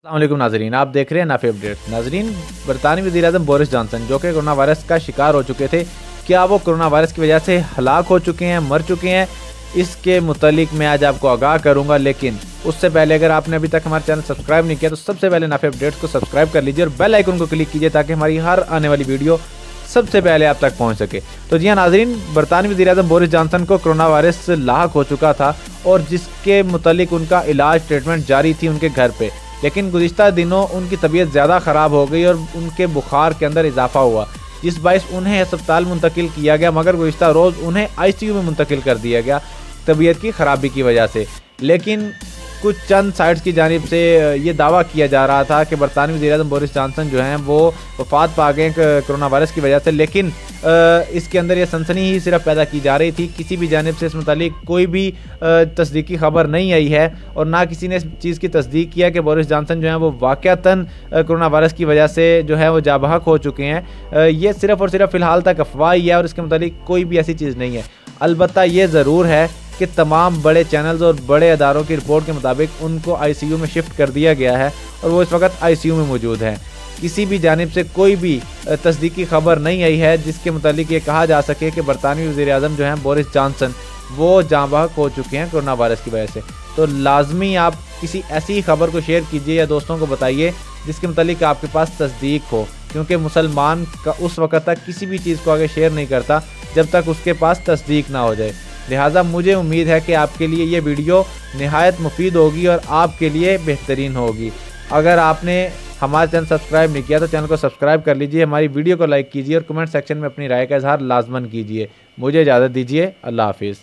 अस्सलाम वालेकुम नाजरीन, आप देख रहे हैं नाफे अपडेट। नाजरीन, बरतानवी वज़ीर-ए-आज़म बोरिस जॉनसन जो कि कोरोना वायरस का शिकार हो चुके थे, क्या वो कोरोना वायरस की वजह से हलाक हो चुके हैं, मर चुके हैं? इसके मुतालिक मैं आज आपको आगाह करूंगा। लेकिन उससे पहले अगर आपने अभी तक हमारा चैनल सब्सक्राइब नहीं किया तो सबसे पहले नाफे अपडेट्स को सब्सक्राइब कर लीजिए और बेल आइकन को क्लिक कीजिए ताकि हमारी हर आने वाली वीडियो सबसे पहले आप तक पहुंच सके। तो जी हाँ नाजरीन, बरतानवी वज़ीर-ए-आज़म बोरिस जॉनसन को कोरोना वायरस लाक हो चुका था और जिसके मुतालिक उनका इलाज ट्रीटमेंट जारी थी उनके घर पे। लेकिन गुज़िश्ता दिनों उनकी तबीयत ज़्यादा ख़राब हो गई और उनके बुखार के अंदर इजाफा हुआ, जिस बायस उन्हें अस्पताल मुंतकिल किया गया, मगर गुज़िश्ता रोज़ उन्हें ICU में मुंतकिल कर दिया गया तबीयत की ख़राबी की वजह से। लेकिन कुछ चंद साइट्स की जानिब से ये दावा किया जा रहा था कि बरतानवी वज़ीर-ए-आज़म बोरिस जॉनसन जो हैं वो वफ़ात पा गए कोरोना वायरस की वजह से। लेकिन इसके अंदर ये सनसनी ही सिर्फ पैदा की जा रही थी, किसी भी जानिब से इस मुतालिक कोई भी तस्दीकी खबर नहीं आई है और ना किसी ने इस चीज़ की तस्दीक किया कि बोरिस जॉनसन जो हैं वो वाक़अतन कोरोना वायरस की वजह से जो है वो जाबहक हो चुके हैं। ये सिर्फ़ और सिर्फ फ़िलहाल तक अफवाह ही है और इसके मुतालिक कोई भी ऐसी चीज़ नहीं है। अलबत्ता ये ज़रूर है कि तमाम बड़े चैनल्स और बड़े अदारों की रिपोर्ट के मुताबिक उनको ICU में शिफ्ट कर दिया गया है और वो इस वक्त ICU में मौजूद हैं। किसी भी जानिब से कोई भी तस्दीकी खबर नहीं आई है जिसके मुतालिक ये कहा जा सके कि बरतानवी वज़ीर-ए-आज़म जो हैं बोरिस जॉनसन वो जाँ बहक हो चुके हैं कोरोना वायरस की वजह से। तो लाजमी आप किसी ऐसी खबर को शेयर कीजिए या दोस्तों को बताइए जिसके मुतालिक आपके पास तस्दीक हो, क्योंकि मुसलमान का उस वक्त तक किसी भी चीज़ को आगे शेयर नहीं करता जब तक उसके पास तस्दीक ना हो जाए। लिहाजा मुझे उम्मीद है कि आपके लिए ये वीडियो निहायत मुफीद होगी और आपके लिए बेहतरीन होगी। अगर आपने हमारा चैनल सब्सक्राइब नहीं किया तो चैनल को सब्सक्राइब कर लीजिए, हमारी वीडियो को लाइक कीजिए और कमेंट सेक्शन में अपनी राय का इजहार लाजमन कीजिए। मुझे इजाज़त दीजिए, अल्लाह हाफिज़।